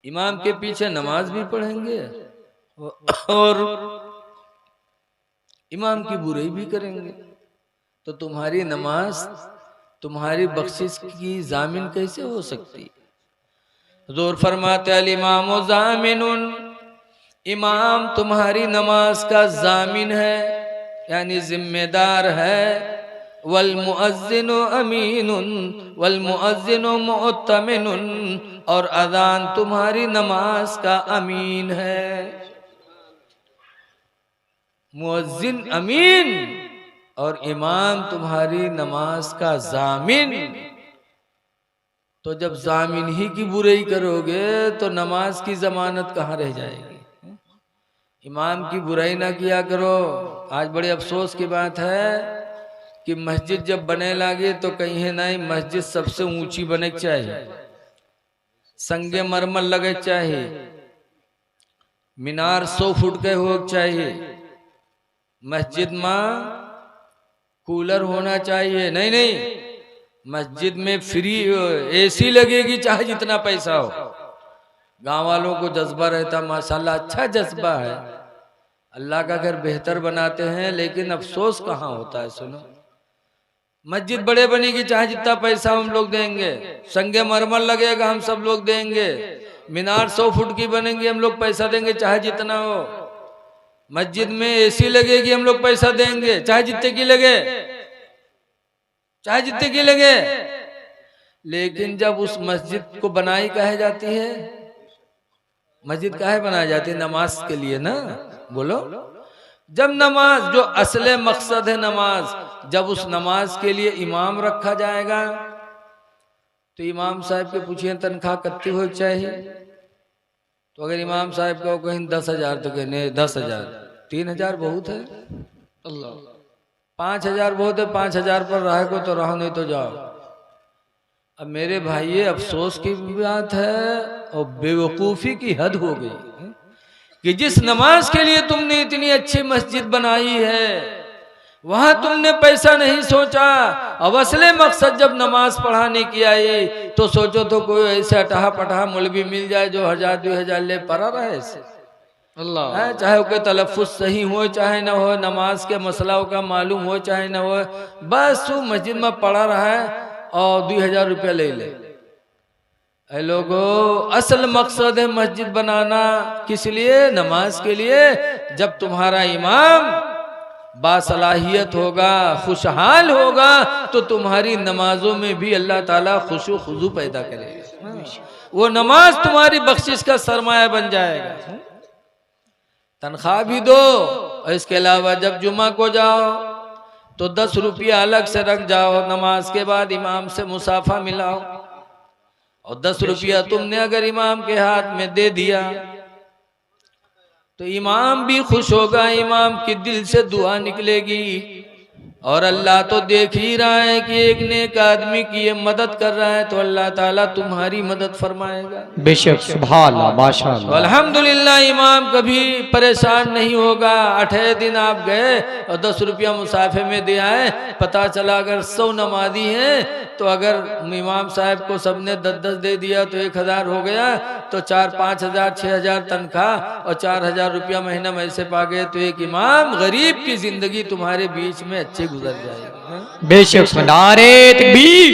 इमाम के पीछे नमाज भी पढ़ेंगे और इमाम की बुराई भी करेंगे, तो तुम्हारी नमाज तुम्हारी बख्शिश की जामिन कैसे हो सकती। हुजूर फरमाते अल इमाम जामिनुन, इमाम तुम्हारी नमाज का जामिन है यानी जिम्मेदार है। वल मुअज्जिनु अमीनुन वल मुअज्जिनु मुअत्तमिनुन, और अजान तुम्हारी नमाज का अमीन है। मुअज्जिन अमीन और इमाम तुम्हारी नमाज का जामिन। तो जब जामिन ही की बुराई करोगे तो नमाज की जमानत कहाँ रह जाएगी। इमाम की बुराई ना किया करो। आज बड़े अफसोस की बात है कि मस्जिद जब बने लगे तो कहीं है नहीं, मस्जिद सबसे ऊंची बने चाहिए, संगे मरमर लगे चाहिए, मीनार 100 फुट के हो चाहिए, मस्जिद में कूलर होना चाहिए। नहीं नहीं, मस्जिद में फ्री एसी लगेगी चाहे जितना पैसा हो। गांव वालों को जज्बा रहता, माशाल्लाह अच्छा जज्बा है, अल्लाह का घर बेहतर बनाते हैं, लेकिन अफसोस कहाँ होता है। सुनो, मस्जिद बड़े बनेगी चाहे जितना पैसा हम लोग देंगे, संगे मरमर लगेगा हम सब लोग देंगे, मीनार 100 फुट की बनेंगी हम लोग पैसा देंगे चाहे जितना हो, मस्जिद में एसी लगेगी हम लोग पैसा देंगे चाहे जितने की लगे, चाहे जितने की लगे। लेकिन जब उस मस्जिद को बनाई कहे जाती है, मस्जिद काहे बनाई जाती है, नमाज के लिए ना। बोलो, जब नमाज जो असले मकसद है नमाज, जब उस नमाज के लिए इमाम रखा जाएगा तो इमाम साहब के पूछिए तनख्वाह कितनी हो चाहिए। तो अगर इमाम साहब को कहीं 10,000 तो कहने 10,000, 3,000 बहुत है, अल्लाह 5,000 बहुत है, 5,000 पर रहे को तो रहो नहीं तो जाओ। अब मेरे भाई अफसोस की बात है और बेवकूफ़ी की हद हो गई कि जिस नमाज के लिए तुमने इतनी अच्छी मस्जिद बनाई है वहां तुमने पैसा नहीं सोचा। अब असले मकसद जब नमाज पढ़ाने की आई तो सोचो तो कोई ऐसा अटहा पटहा मौलवी मिल जाए जो 1,000-2,000 ले पड़ा रहे ऐसे, अल्लाह है, चाहे उसके तलफ़ुज़ सही हो चाहे ना हो, नमाज के मसला का मालूम हो चाहे ना हो, बस वो मस्जिद में पड़ा रहा है और 2,000 रुपया ले ले। ऐ लोगों, असल मकसद है मस्जिद बनाना किस लिए, नमाज के लिए। जब तुम्हारा इमाम बासलाहियत होगा, खुशहाल होगा, तो तुम्हारी नमाजों में भी अल्लाह ताला खुशू खुजू पैदा करेगा। वो नमाज तुम्हारी बख्शिश का सरमाया बन जाएगा। तनख्वाह भी दो, और इसके अलावा जब जुमा को जाओ तो 10 रुपया अलग से रख जाओ, नमाज के बाद इमाम से मुसाफा मिलाओ, और 10 रुपया तुमने अगर इमाम के हाथ में दे दिया तो इमाम भी खुश होगा, इमाम की दिल से दुआ निकलेगी। और अल्लाह तो देख ही रहा है कि एक नेक आदमी की ये मदद कर रहा है, तो अल्लाह ताला तुम्हारी मदद फरमाएगा। बेशक, सुभान अल्लाह, माशाअल्लाह। अल्हम्दुलिल्लाह, इमाम कभी परेशान नहीं होगा। 8 दिन आप गए और 10 रुपया मुसाफे में दे आए, पता चला अगर 100 नमाजी हैं तो अगर इमाम साहब को सबने 10-10 दे दिया तो 1,000 हो गया, तो 4-5,000 6,000 तनख्वाह और 4,000 रुपया महीना में ऐसे पा गए, तो एक इमाम गरीब की जिंदगी तुम्हारे बीच में अच्छे गुजर जाएगी। बेशक, नारे तकबीर,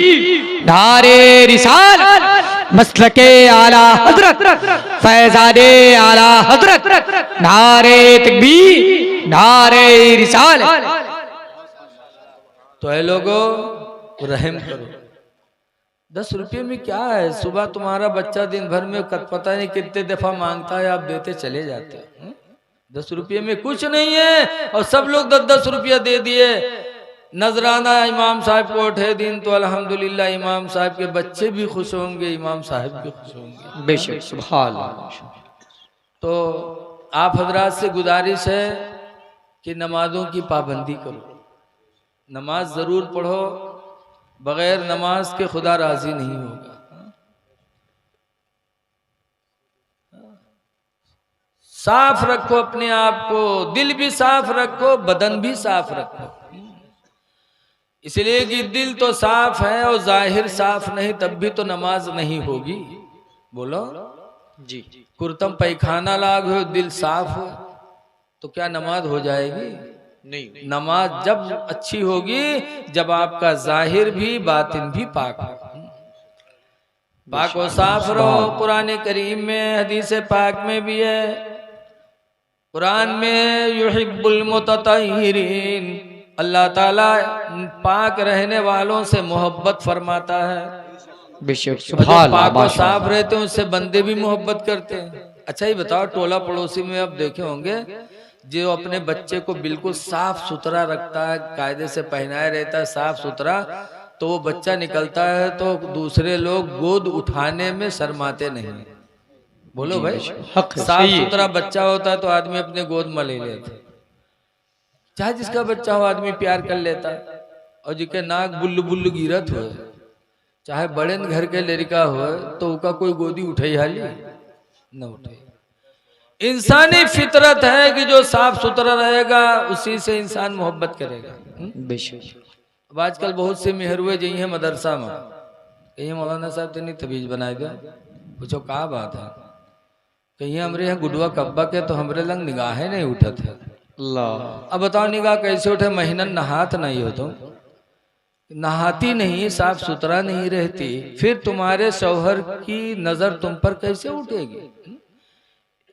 नारे रिसालत, मसलके आला हजरत, फैजादे आला हजरत, नारे तकबीर, नारे रिसालत। तो है लोगों, रहम करो। 10 रुपये में क्या है, सुबह तुम्हारा बच्चा दिन भर में पता नहीं कितने दफा मांगता है, आप देते चले जाते हैं। 10 रुपये में कुछ नहीं है, और सब लोग 10-10 रुपया दे दिए। नजराना इमाम साहब को 8 दिन, तो अल्हम्दुलिल्लाह इमाम साहब के बच्चे भी खुश होंगे, इमाम साहब भी खुश होंगे। बेशक, सुभान अल्लाह। तो आप हजरात से गुजारिश है कि नमाजों की पाबंदी करो, नमाज जरूर पढ़ो, बगैर नमाज के खुदा राजी नहीं होगा। साफ रखो अपने आप को, दिल भी साफ रखो, बदन भी साफ रखो, इसलिए कि दिल तो साफ है और जाहिर साफ नहीं, तब भी तो नमाज नहीं होगी। बोलो, जी कुर्तम पैखाना लाग हो, दिल साफ हो, तो क्या नमाज हो जाएगी? नहीं। नमाज जब अच्छी होगी जब आपका जाहिर भी बातिन भी पाक हो। पाक और साफ रहो। कुरान करीम में, हदीस पाक में भी है, कुरान में युहिब्बुल मुतत्तहिरीन, अल्लाह ताला पाक रहने वालों से मोहब्बत फरमाता है। बेशक और जो सुभान पाक और अल्लाह, साफ रहते हैं उससे बंदे भी मोहब्बत करते हैं। अच्छा ही बताओ, टोला पड़ोसी में आप देखे होंगे जो अपने बच्चे को बिल्कुल साफ सुथरा रखता है, कायदे से पहनाए रहता है साफ सुथरा, तो वो बच्चा निकलता है तो दूसरे लोग गोद उठाने में शर्माते नहीं। बोलो भाई, हक है, साफ सही है। सुथरा बच्चा होता है तो आदमी अपने गोद में ले लेता है। चाहे जिसका बच्चा हो आदमी प्यार कर लेता है। और जिसके नाक बुल्लू बुल्लू गिरत हो, चाहे बड़े घर के लड़का हो, तो उसका कोई गोदी उठाई हाली न उठे। इंसानी फितरत है कि जो साफ सुथरा रहेगा उसी से इंसान मोहब्बत करेगा। बेशक अब आजकल बहुत से मेहरुए जी हैं मदरसा में, कहीं मौलाना साहब तो नहीं तबीज बनाए दे, पूछो क्या बात है, कहीं हमरे यहाँ गुडुआ कब्बा के तो हमरे लंग निगाहें नहीं उठत है। अल्लाह। अब बताओ निगाह कैसे उठे? महीना नहात नहीं हो, तो नहाती नहीं, साफ सुथरा नहीं रहती, फिर तुम्हारे शौहर की नजर तुम पर कैसे उठेगी?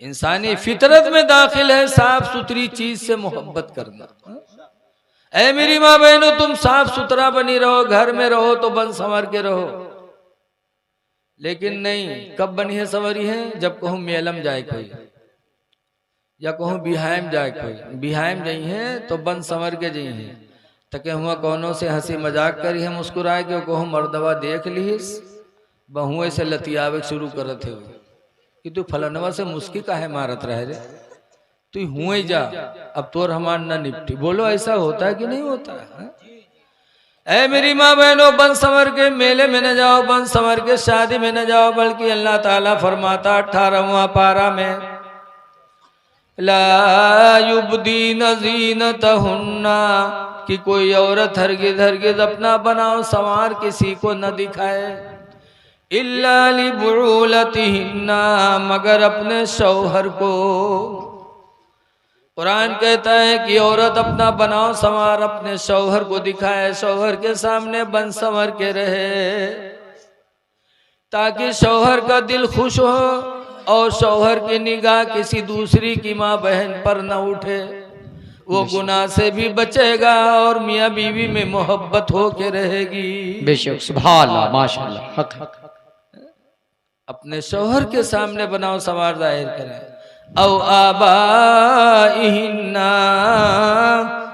इंसानी फितरत में दाखिल है साफ सुथरी चीज से मोहब्बत करना। ऐ मेरी माँ बहनों, तुम साफ सुथरा बनी रहो, घर में रहो तो बन संवर के रहो। लेकिन नहीं, कब बनी है संवरी है? जब कहूँ मेलम जाए कोई, या कहूँ बिहाइम जाए कोई, बिहाइम जाई है तो बन संवर के जाई है, तके हुआ कौनों से हंसी मजाक करी है, मुस्कुराए के कहूँ मर्दवा देख लीस, बहुए से लतियावे शुरू करत है कि तू फलनवा से मुस्की काहे मारत रहे रे, तू हुए जा, अब तोर हमार ना निपटी। बोलो ऐसा होता है कि नहीं होता है? ऐ मेरी माँ बहनों, बन संवर के मेले में न जाओ, बन संवर के शादी में न जाओ, बल्कि अल्लाह ताला फरमाता 18वां पारा में, ला युब्दीन ज़ीनतहुन्ना, कि कोई औरत हरगिज़ हरगिज़ अपना बनाओ संवार किसी को न दिखाए, इल्ला लिबुलतिहिन्ना, मगर अपने शौहर को। कुरान कहता है कि औरत अपना बनाओ संवार अपने शौहर को दिखाए, शौहर के सामने बन संवर के रहे, ताकि शौहर का दिल खुश हो और शौहर की निगाह किसी दूसरी की माँ बहन पर न उठे, वो गुनाह से भी बचेगा और मियाँ बीवी में मोहब्बत हो के रहेगी। बेशक सुभान अल्लाह, माशाअल्लाह, हक हक। अपने शौहर के सामने बनाओ संवार जाहिर करें। औ आबाइहिन्ना,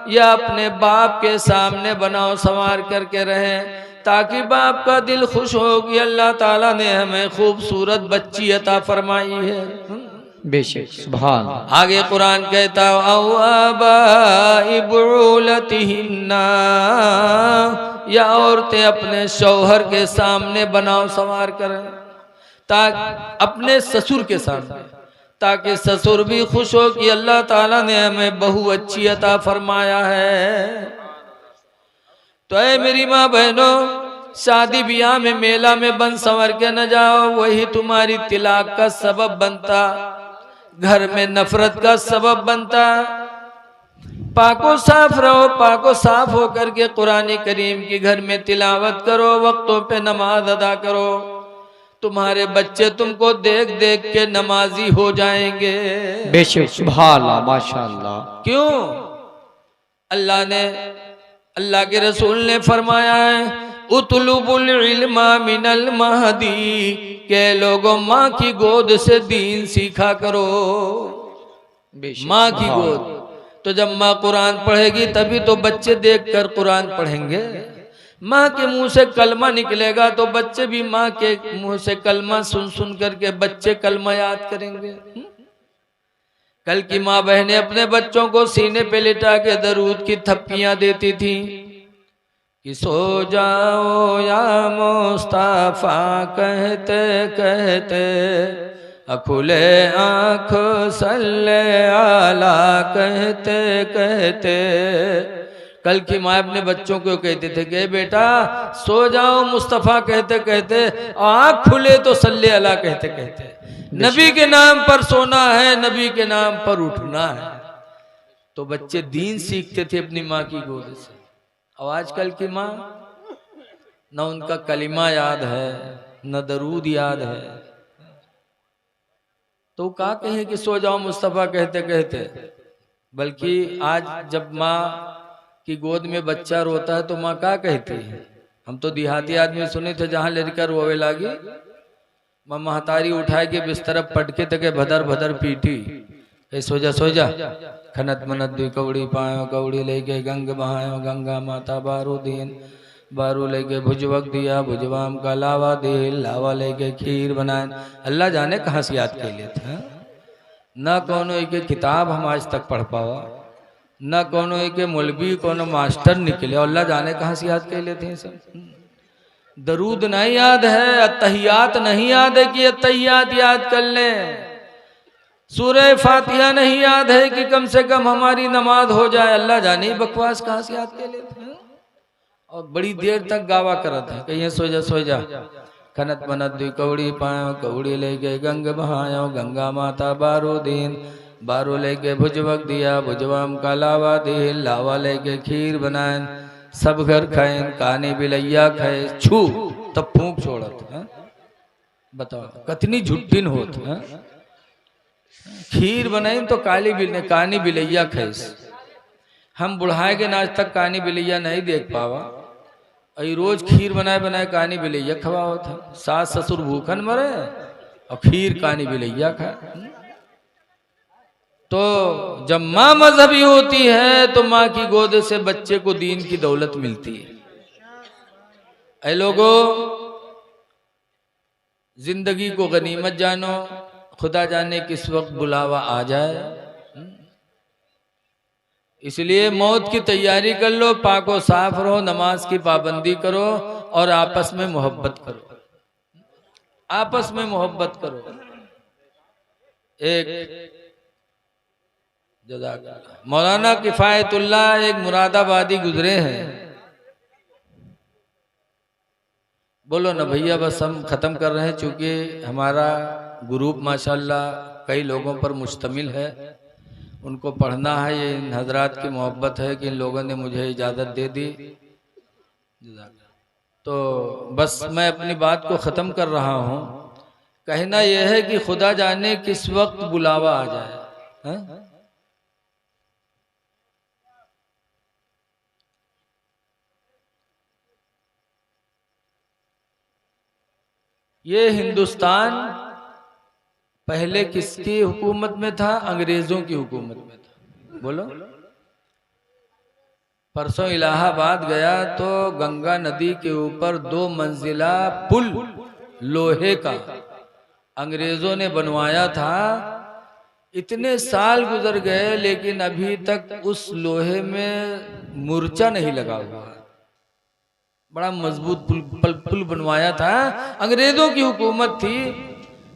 या अपने बाप के सामने बनाओ संवार करके रहें, ताकि बाप का दिल खुश हो कि अल्लाह ताला ने हमें खूबसूरत बच्ची अता फरमाई है। बेशक सुभान। आगे कुरान कहता औ आबाइ बुलतिहिन्ना, या औरतें अपने शौहर के सामने बनाओ संवार करें, ताकि अपने ससुर के सामने, ताकि ससुर भी खुश हो कि अल्लाह ताला ने हमें बहु अच्छी अता फरमाया है। तो ऐ मेरी माँ बहनों, शादी ब्याह में मेला में बन संवर के न जाओ, वही तुम्हारी तिलाक का सबब बनता, घर में नफरत का सबब बनता। पाको साफ रहो, पाको साफ हो करके कुरान करीम की घर में तिलावत करो, वक्तों पे नमाज अदा करो, तुम्हारे बच्चे तुमको देख देख के नमाजी हो जाएंगे। बेशक सुभान अल्लाह, माशाअल्लाह। क्यों? अल्लाह ने, अल्लाह के रसूल ने फरमाया है, उतलुबुल इल्मा मिनल महदी, के लोगों माँ की गोद से दीन सीखा करो। माँ की गोद, तो जब माँ कुरान पढ़ेगी तभी तो बच्चे देखकर कुरान पढ़ेंगे। माँ के मुंह से कलमा निकलेगा तो बच्चे भी माँ के मुंह से कलमा सुन सुन करके बच्चे कलमा याद करेंगे। कल की माँ बहनें अपने बच्चों को सीने पे लिटा के दरूद की थप्पियां देती थी कि सो जाओ या मुस्तफा कहते कहते, खुले आँख सल्ले आला कहते कहते। कल की माँ अपने बच्चों को कहते थे कि बेटा सो जाओ मुस्तफ़ा कहते कहते, आँख खुले तो सल्ले अला कहते कहते। नबी के नाम पर सोना है, नबी के नाम पर उठना है। तो बच्चे दीन सीखते थे अपनी माँ की गोद से। और आजकल की माँ न उनका कलिमा याद है, न दरूद याद है। तो क्या कहें कि सो जाओ मुस्तफा कहते कहते। बल्कि आज जब माँ की गोद में बच्चा रोता है तो माँ क्या कहती है? हम तो देहाती आदमी सुने थे, जहां लड़का रोवे लागी माँ महतारी उठाए के बिस्तर पटके तके भदर भदर पीटी, सो जा खनत मनत दुई कौड़ी पायो, कौड़ी लेके गंग बहायो, गंगा माता बारू दीन, बारू लेके भुजवक दिया, भुजवाम का लावा दे, लावा लेके खीर बनाए। अल्लाह जाने कहाँ से याद कर लिए थे। न कोनो एक किताब हम आज तक पढ़ पावा, न कोनो एक मौलवी कोनो मास्टर निकले, अल्लाह जाने कहाँ से याद कर लेते हैं सब। दरूद नहीं याद है, अत्तहियात नहीं याद है कि अत्तहियात याद कर लें। सूरह फातिहा नहीं याद है कि कम से कम हमारी नमाज हो जाए। अल्लाह जाने बकवास कहाँ से याद कर लेते हैं। और बड़ी देर तक गावा करत है, कहीं सो जा खनत मनत दुई कौड़ी पायो, कौड़ी लेके गंग बहायो, गंगा माता बारो दीन, बारो लेके भुजवक दिया, भुजवाम का लावा दे, लावा लेके खीर बनाए। सब घर खाए, काने बिलैया खाए, छू तब फूंक छोड़त है। बताओ कतनी झुट्टिन होत है। खीर बनाई तो कानी बिलैया खैस। हम बुढ़ाए के आज तक कानी बिलैया नहीं देख पावा। अई रोज खीर बनाए बनाए कानी बिलैया खवाओ था। सास ससुर भूखन मरे और खीर कानी बिलैया खाए। तो जब माँ मजहबी होती है तो माँ की गोद से बच्चे को दीन की दौलत मिलती है। ऐ लोगों, जिंदगी को गनीमत जानो, खुदा जाने किस वक्त बुलावा आ जाए। इसलिए मौत की तैयारी कर लो, पाको साफ रहो, नमाज की पाबंदी करो और आपस में मोहब्बत करो। आपस में मोहब्बत करो। एक मौलाना किफायतुल्लाह एक मुरादाबादी गुजरे हैं। बोलो ना भैया, बस हम खत्म कर रहे हैं, चूंकि हमारा ग्रुप माशाल्लाह कई लोगों पर मुश्तमिल है, उनको पढ़ना है। ये इन हजरात की मोहब्बत है कि इन लोगों ने मुझे इजाज़त दे दी। तो बस मैं अपनी बात को ख़त्म कर रहा हूँ। कहना यह है कि खुदा जाने किस वक्त बुलावा आ जाए। है? ये हिंदुस्तान पहले किसकी हुकूमत में था? अंग्रेजों की हुकूमत में था। बोलो। परसों इलाहाबाद गया तो गंगा नदी के ऊपर 2 मंजिला पुल लोहे का अंग्रेजों ने बनवाया था। इतने साल गुजर गए लेकिन अभी तक उस लोहे में मूर्छा नहीं लगा हुआ। बड़ा मजबूत पुल बनवाया था। अंग्रेजों की हुकूमत थी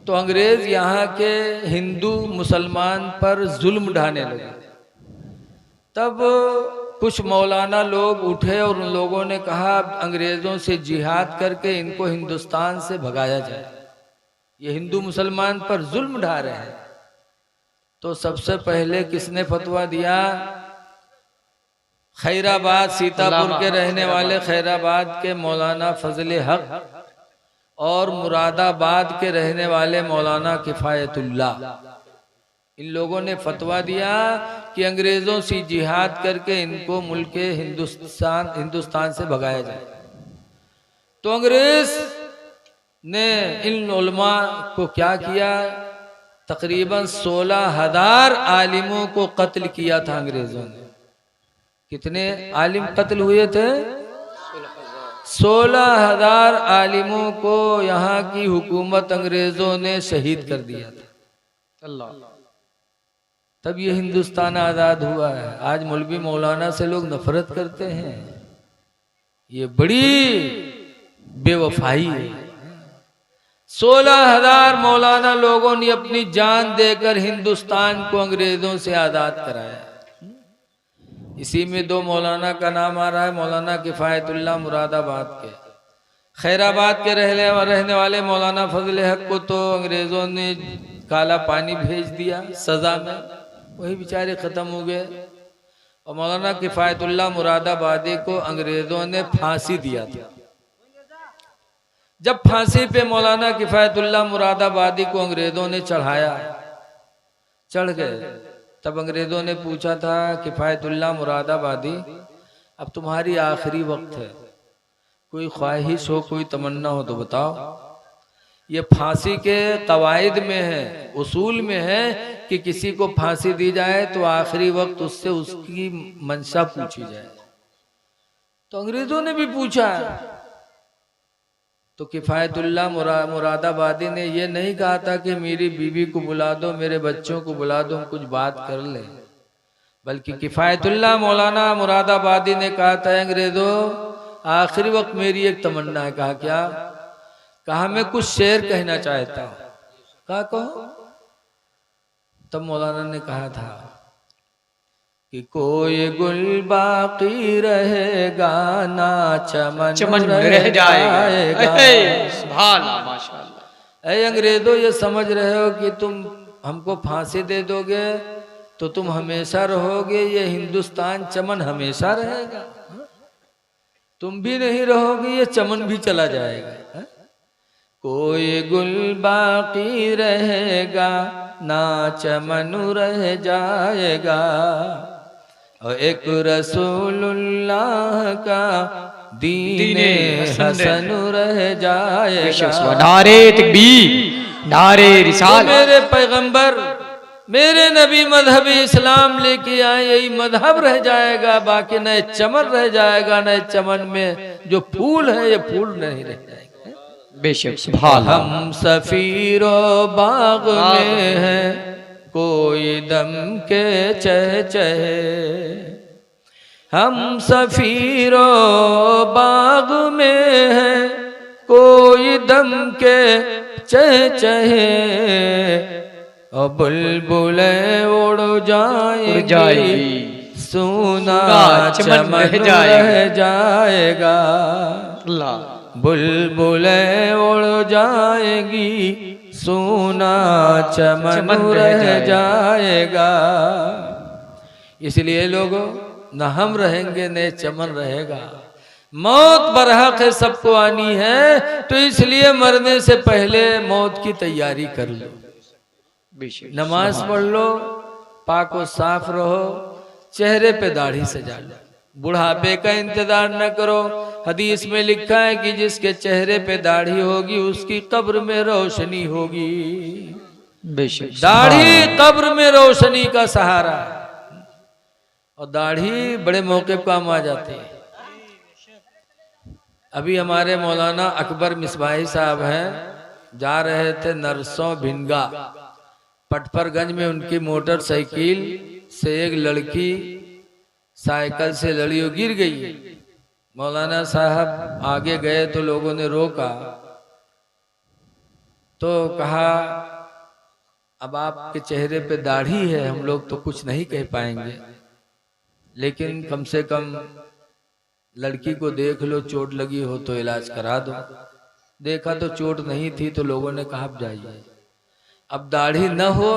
तो अंग्रेज यहाँ के हिंदू मुसलमान पर जुल्म ढाने लगे। तब कुछ मौलाना लोग उठे और उन लोगों ने कहा अंग्रेजों से जिहाद करके इनको हिंदुस्तान से भगाया जाए, ये हिंदू मुसलमान पर जुल्म ढा रहे हैं। तो सबसे पहले किसने फतवा दिया? खैराबाद, सीतापुर के रहने वाले खैराबाद के मौलाना फजले हक और मुरादाबाद के रहने वाले मौलाना किफायतुल्लाह, इन लोगों ने फतवा दिया कि अंग्रेजों से जिहाद करके इनको मुल्क हिंदुस्तान से भगाया जाए। तो अंग्रेज ने इन उलमा को क्या किया? तकरीबन 16,000 आलिमों को कत्ल किया था अंग्रेजों ने। कितने आलिम कत्ल हुए थे? 16,000 आलिमों को यहाँ की हुकूमत अंग्रेजों ने शहीद कर दिया था। अल्लाह। तब ये हिंदुस्तान आजाद हुआ है। आज मौलवी मौलाना से लोग नफरत करते हैं, ये बड़ी बेवफाई है। 16,000 मौलाना लोगों ने अपनी जान देकर हिंदुस्तान को अंग्रेजों से आजाद कराया। इसी में 2 मौलाना का नाम आ रहा है, मौलाना किफायतुल्लाह मुरादाबाद के, खैराबाद के रहने वाले मौलाना फजल हक को तो अंग्रेजों ने काला पानी भेज दिया सजा में, वही बेचारे खत्म हो गए। और मौलाना किफायतुल्लाह मुरादाबादी को अंग्रेजों ने फांसी दिया था। जब फांसी पे मौलाना किफायतुल्लाह मुरादाबादी को अंग्रेजों ने चढ़ाया, चढ़ गए, तब अंग्रेजों ने पूछा था किफायतुल्लाह मुरादाबादी अब तुम्हारी आखिरी वक्त है, कोई ख्वाहिश हो, कोई तमन्ना हो तो बताओ। ये फांसी के कवायद में है, उसूल में है कि किसी को फांसी दी जाए तो आखिरी वक्त उससे उसकी मंशा पूछी जाए। तो अंग्रेजों ने भी पूछा, तो किफायतुल्लाह मुरादाबादी ने ये नहीं कहा था कि मेरी बीवी को बुला दो, मेरे बच्चों को बुला दो, कुछ बात कर ले, बल्कि किफायतुल्लाह मौलाना मुरादाबादी ने कहा था अंग्रेजों आखिरी वक्त मेरी एक तमन्ना है। कहा क्या? कहा मैं कुछ शेर कहना चाहता हूं। कहा कहो। तब मौलाना ने कहा था कि कोई गुल बाकी रहेगा ना चमन रह जाएगा। सुभान अल्लाह, माशाअल्लाह। ऐ अंग्रेजों ये समझ रहे हो कि तुम हमको फांसी दे दोगे तो तुम हमेशा रहोगे, ये हिंदुस्तान चमन हमेशा रहेगा। तुम भी नहीं रहोगे, ये चमन भी चला जाएगा। कोई गुल बाकी रहेगा ना चमन रह जाएगा, और एक रसूलुल्लाह का दीने हसन रह जाएगा। नारे तकबीर, नारे रिसालत। मेरे पैगंबर, मेरे नबी मजहब इस्लाम लेके आए, यही मजहब रह जाएगा, बाकी नए चमन रह जाएगा। नए चमन में जो फूल है ये फूल नहीं रह जाएगा। बेशक सुभान अल्लाह। हम सफीरो बाग में हैं, कोई दम के चहचहे। हम सफीरो बाग में हैं, कोई दम के चहचहे, और बुलबुले उड़ जाएगी, सुना चमन रह जाएगा। बुलबुले उड़ जाएगी, सुना चमन रह जाएगा। इसलिए लोगों न हम रहेंगे न चमन रहेगा। मौत बरहक है, सबको आनी है, तो इसलिए मरने से पहले मौत की तैयारी कर लो। नमाज पढ़ लो, पाको साफ रहो, चेहरे पे दाढ़ी सजा लो, बुढ़ापे का इंतजार न करो। हदीस में लिखा है कि जिसके चेहरे पे दाढ़ी होगी उसकी कब्र में रोशनी होगी। दाढ़ी कब्र में रोशनी का सहारा है, और दाढ़ी बड़े मौके पर काम आ जाती है। अभी हमारे मौलाना अकबर मिसबाही साहब हैं, जा रहे थे नरसों भिंगा, पटपरगंज में उनकी मोटरसाइकिल से एक लड़की साइकिल से लड़ी और गिर गई। मौलाना साहब आगे गए तो लोगों ने रोका, तो कहा अब आपके चेहरे पे दाढ़ी है, हम लोग तो कुछ नहीं कह पाएंगे, लेकिन कम से कम लड़की को देख लो, चोट लगी हो तो इलाज करा दो। देखा तो चोट नहीं थी, तो लोगों ने कहा अब जाइए। अब दाढ़ी न हो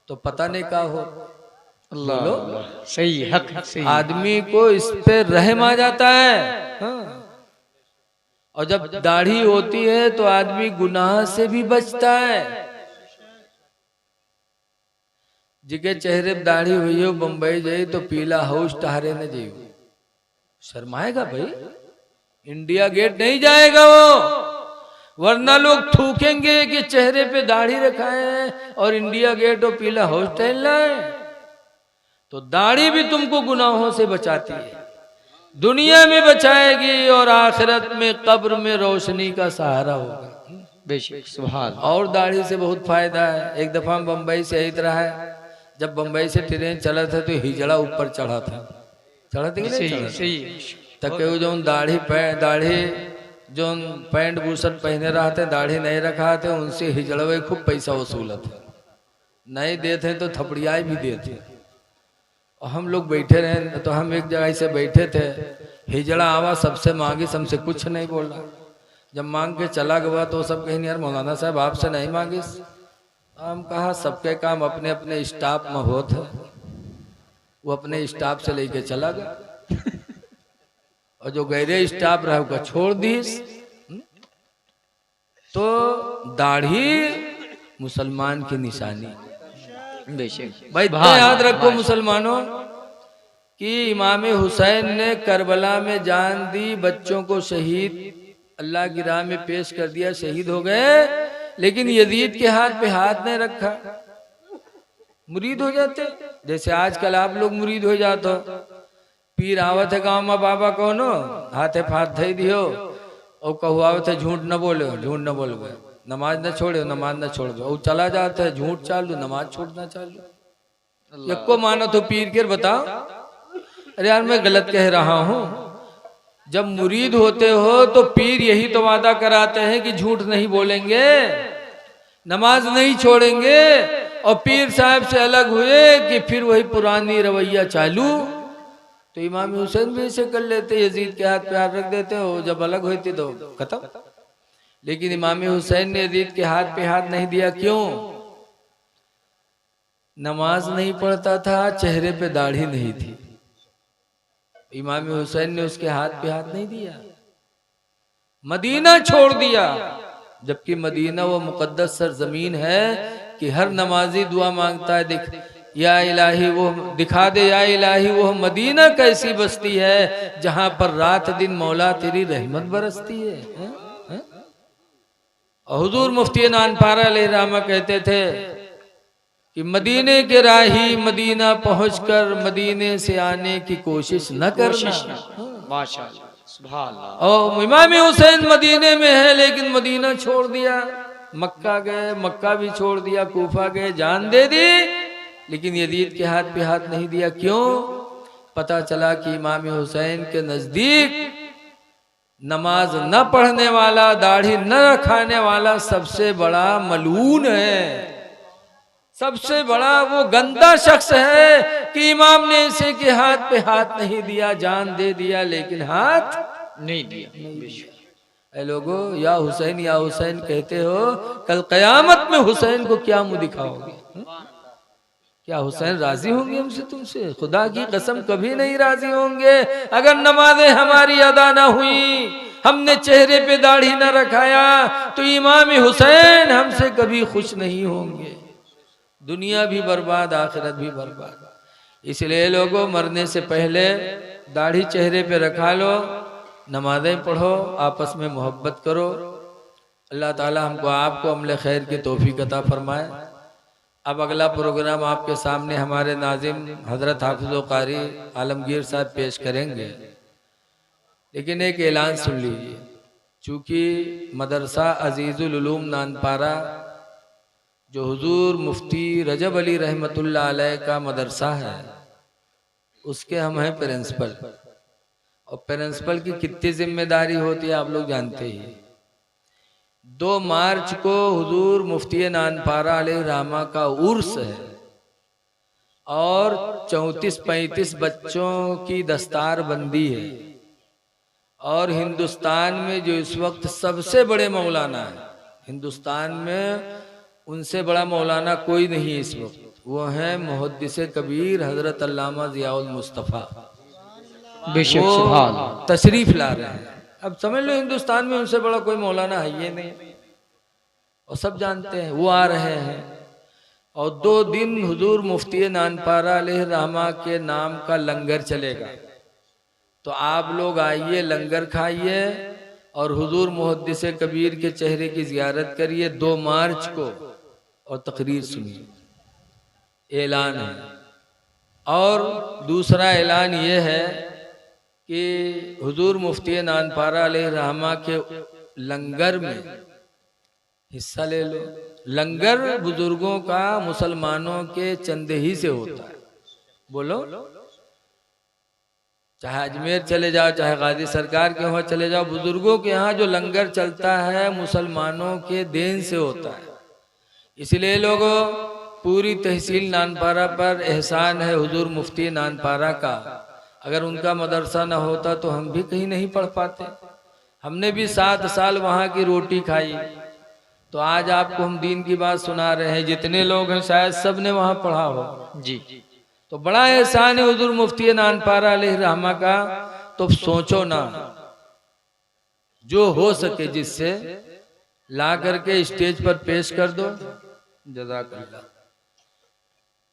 तो पता नहीं क्या हो। अल्लाह, सही हक, सही। आदमी को इस पे रहम आ जाता है। हाँ। और जब दाढ़ी होती है तो आदमी गुनाह से भी बचता है। जिके चेहरे पे दाढ़ी हुई हो बम्बई जाई तो पीला हाउस टहरे न जाइयो, शर्माएगा भाई, इंडिया गेट नहीं जाएगा वो, वरना लोग थूकेंगे कि चेहरे पे दाढ़ी रखा है और इंडिया गेट और पीला हाउस टहल रहा है। तो दाढ़ी भी तुमको गुनाहों से बचाती है, दुनिया में बचाएगी और आखिरत में कब्र में रोशनी का सहारा होगा। बेशक सुभान। और दाढ़ी से बहुत फायदा है। एक दफा बम्बई से आई रहा है, जब बम्बई से ट्रेन चला था तो हिजड़ा ऊपर चढ़ा था, चढ़ा था कि नहीं चढ़ा था? तक जो दाढ़ी जो पैंट बूसट पहने रहा थे, दाढ़ी नहीं रखा थे, उनसे हिजड़वे खूब पैसा वसूला था, नहीं देते तो थपड़ियाई भी देते। और हम लोग बैठे रहे तो हम एक जगह से बैठे थे, हिजड़ा आवा सबसे मांगी, हमसे कुछ नहीं बोला। जब मांग के चला गया तो सब कहीं यार मौलाना साहब आपसे नहीं मांगे। हम कहा सबके काम अपने अपने स्टाफ में होत है, वो अपने स्टाफ से लेके चला गया और जो गैरे स्टाफ रहा उसका छोड़ दीस। तो दाढ़ी मुसलमान की निशानी। बेशक भाई इतना याद रखो मुसलमानों कि इमाम हुसैन ने करबला में जान दी, बच्चों को शहीद अल्लाह की राह में पेश कर दिया, शहीद हो गए, लेकिन यजीद के हाथ पे हाथ नहीं रखा, मुरीद हो जाते। जैसे आजकल आप लोग मुरीद हो जाते हो, पीर आवत है गाँव में बाबा कौनो हाथे फाथ धई दियो और कहू आवत है झूठ न बोले, झूठ न बोल गए, नमाज न छोड़े, नमाज न छोड़ गए, चला जाता है झूठ चालू, नमाज छोड़ना चालू। यक्को मानो तो पीर के बताओ, अरे यार मैं गलत कह रहा हूँ। जब मुरीद होते हो तो पीर यही तो वादा कराते हैं कि झूठ नहीं बोलेंगे, नमाज नहीं छोड़ेंगे, और पीर साहब से अलग हुए कि फिर वही पुरानी रवैया चालू। तो इमाम हुसैन भी ऐसे कर लेते, यजीद के हाथ पे हाथ रख देते हो, जब अलग होती तो खत्म। लेकिन इमाम हुसैन ने यजीद के हाथ पे हाथ नहीं दिया, क्यों? नमाज नहीं पढ़ता था, चेहरे पे दाढ़ी नहीं थी, इमाम हुसैन ने उसके हाथ पे हाथ नहीं दिया, मदीना छोड़ दिया। जबकि मदीना वो मुकद्दस सरजमीन है कि हर नमाजी दुआ मांगता है, देख या इलाही, वो दिखा दे या इलाही वो मदीना कैसी बस्ती है जहां पर रात दिन मौला तेरी रहमत बरसती है? और हुजूर मुफ्ती नानपारा अलैहिर्रहमा कहते थे कि मदीने के राही मदीना पहुंचकर मदीने से आने की कोशिश न करना। माशाअल्लाह, सुभान अल्लाह। और इमाम हुसैन मदीने में है लेकिन मदीना छोड़ दिया, मक्का गए, मक्का भी छोड़ दिया, कूफा गए, जान दे दी, लेकिन यजीद के हाथ पे हाथ नहीं दिया। क्यों? पता चला कि इमाम हुसैन के नजदीक नमाज न पढ़ने वाला, दाढ़ी न रखाने वाला सबसे बड़ा मलून है, सबसे बड़ा वो गंदा शख्स है कि इमाम ने इसे के हाथ पे हाथ नहीं दिया, जान दे दिया लेकिन हाथ नहीं दिया। ऐ लोगो, या हुसैन कहते हो, कल कयामत में हुसैन को क्या मुंह दिखाओगे? क्या हुसैन राजी होंगे हमसे, तुमसे? खुदा की कसम कभी नहीं राजी होंगे। अगर नमाजें हमारी अदा ना हुई, हमने चेहरे पे दाढ़ी न रखाया, तो इमाम हुसैन हमसे कभी खुश नहीं होंगे। दुनिया भी बर्बाद, आखिरत भी बर्बाद। इसलिए लोगों, मरने से पहले दाढ़ी चेहरे पे रखा लो, नमाजें पढ़ो, आपस में मोहब्बत करो। अल्लाह ताला हमको आपको अमल खैर की तौफीक अता फरमाए। अब अगला प्रोग्राम आपके सामने हमारे नाजिम हजरत हाफिज़ कारी आलमगीर साहब पेश करेंगे, लेकिन एक ऐलान सुन लीजिए। चूँकि मदरसा अजीज़ुल उलूम नानपारा जो हुजूर मुफ्ती रजब अली रहमतुल्लाह अलैह का मदरसा है, उसके हम हैं प्रिंसिपल, और प्रिंसिपल की कितनी जिम्मेदारी होती है आप लोग जानते ही। 2 मार्च को हुजूर मुफ्ती नानपारा अलैहिर्रहमा का उर्स है और 34-35 बच्चों की दस्तार बंदी है, और हिंदुस्तान में जो इस वक्त सबसे बड़े मौलाना है, हिंदुस्तान में उनसे बड़ा मौलाना कोई नहीं है इस वक्त, वो है मुहद्दिस कबीर हजरत अल्लामा ज़ियाउल मुस्तफ़ा। बेशक सुभान अल्लाह। तशरीफ ला रहे हैं। अब समझ लो हिंदुस्तान में उनसे बड़ा कोई मौलाना है ये नहीं, और सब जानते हैं वो आ रहे हैं। और 2 दिन हुजूर मुफ्ती नानपारा अलैहिर्रहमा के नाम का लंगर चलेगा, तो आप लोग आइए, लंगर खाइए और हुजूर मुहद्दिस कबीर के चेहरे की जियारत करिए 2 मार्च को, और तकरीर सुनिए। ऐलान है। और दूसरा ऐलान ये है कि हुजूर मुफ्ती नानपारा अलैहिर्रहमा के लंगर में हिस्सा ले लो। लंगर बुजुर्गों का मुसलमानों के चंदे ही से होता है। बोलो, चाहे अजमेर चले जाओ, चाहे गाजी सरकार के वहाँ चले जाओ, बुजुर्गों के यहाँ जो लंगर चलता है मुसलमानों के देन से होता है। इसलिए लोगों, पूरी तहसील नानपारा पर एहसान है हुजूर मुफ्ती नानपारा का। अगर उनका मदरसा न होता तो हम भी कहीं नहीं पढ़ पाते। हमने भी 7 साल वहाँ की रोटी खाई, तो आज आपको हम दीन की बात सुना रहे हैं। जितने लोग हैं शायद सब ने वहाँ पढ़ा हो जी। तो बड़ा एहसान है हुजूर मुफ्ती नानपारा अलैहि रहमा का। तो सोचो ना, जो हो सके जिससे ला करके स्टेज पर पेश कर दो। जज़ाकल्लाह।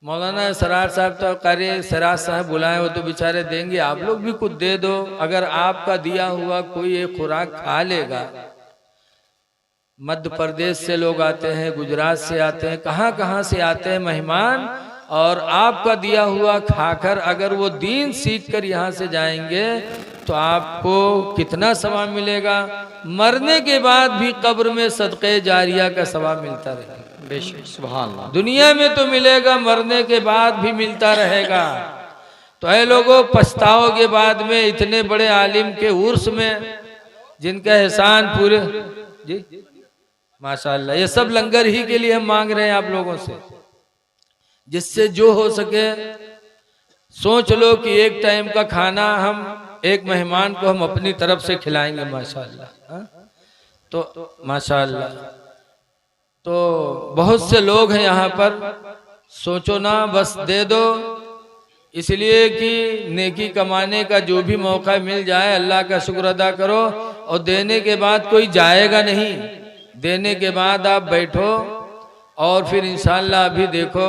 मौलाना सरार साहब तो कारी सरार साहब बुलाए हो तो बेचारे देंगे, आप लोग भी कुछ दे दो। अगर आपका दिया हुआ कोई एक खुराक खा लेगा। मध्य प्रदेश से लोग आते हैं, गुजरात से आते हैं, कहाँ कहाँ से आते हैं मेहमान, और आपका दिया हुआ खाकर अगर वो दीन सीख कर यहाँ से जाएंगे तो आपको कितना सवाब मिलेगा। मरने के बाद भी कब्र में सदक़े जारिया का सवाब मिलता रहेगा। बेशक सुभान अल्लाह। दुनिया में तो मिलेगा, मरने के बाद भी मिलता रहेगा। तो ऐ लोगों, पछताओगे बाद में। इतने बड़े आलिम के उर्स में जिनका एहसान पूरे जी माशाअल्लाह, ये सब लंगर ही के लिए हम मांग रहे हैं आप लोगों से। जिससे जो हो सके सोच लो कि एक टाइम का खाना हम एक मेहमान को हम अपनी तरफ से खिलाएंगे माशाअल्लाह। तो माशाअल्लाह, तो बहुत से लोग हैं यहाँ पर। सोचो ना, बस दे दो, इसलिए कि नेकी कमाने का जो भी मौका मिल जाए अल्लाह का शुक्र अदा करो। और देने के बाद कोई जाएगा नहीं, देने के बाद आप बैठो और फिर इंशाअल्लाह अभी देखो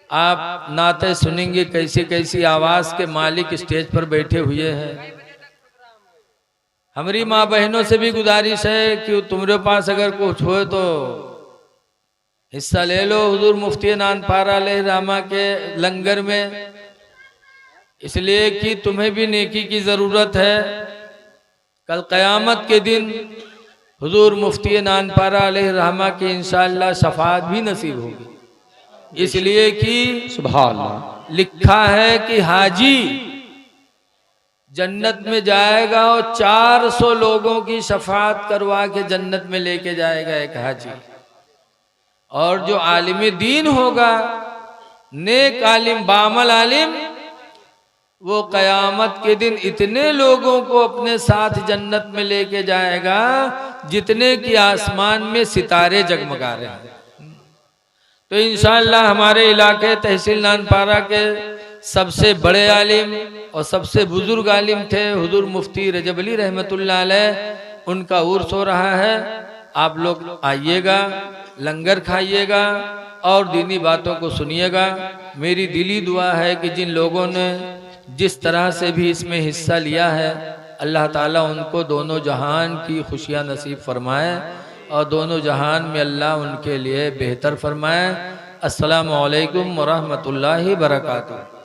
आप नाते सुनेंगे कैसी कैसी आवाज के मालिक स्टेज पर बैठे हुए हैं। हमारी माँ बहनों से भी गुजारिश है कि तुम्हारे पास अगर कुछ हो तो हिस्सा ले लो हुजूर मुफ्ती नानपारा अलैहि रहमा के लंगर में, इसलिए कि तुम्हें भी नेकी की जरूरत है। कल क़यामत के दिन हुजूर मुफ्ती नानपारा अलैहि रहमा की इंशाअल्लाह शफाअत भी नसीब होगी। इसलिए कि सुभान अल्लाह लिखा है कि हाजी जन्नत में जाएगा और 400 लोगों की शफाअत करवा के जन्नत में लेके जाएगा एक हाजी। और जो आलिम दीन होगा, नेक आलिम, बामल आलिम, वो क़यामत के दिन इतने लोगों को अपने साथ जन्नत में लेके जाएगा जितने कि आसमान में सितारे जगमगा रहे हैं। तो इंशाअल्लाह हमारे इलाके तहसील नानपारा के सबसे बड़े आलिम और सबसे बुजुर्ग आलिम थे हुजूर मुफ्ती रजब अली रहमतुल्लाह अलैह, उनका उर्स हो रहा है। आप लोग आइएगा, लंगर खाइएगा और दीनी बातों को सुनिएगा। मेरी दिली दुआ है कि जिन लोगों ने जिस तरह से भी इसमें हिस्सा लिया है अल्लाह ताला उनको दोनों जहान की खुशियाँ नसीब फरमाए और दोनों जहान में अल्लाह उनके लिए बेहतर फरमाए। अस्सलामु अलैकुम व रहमतुल्लाहि व बरकातुहू।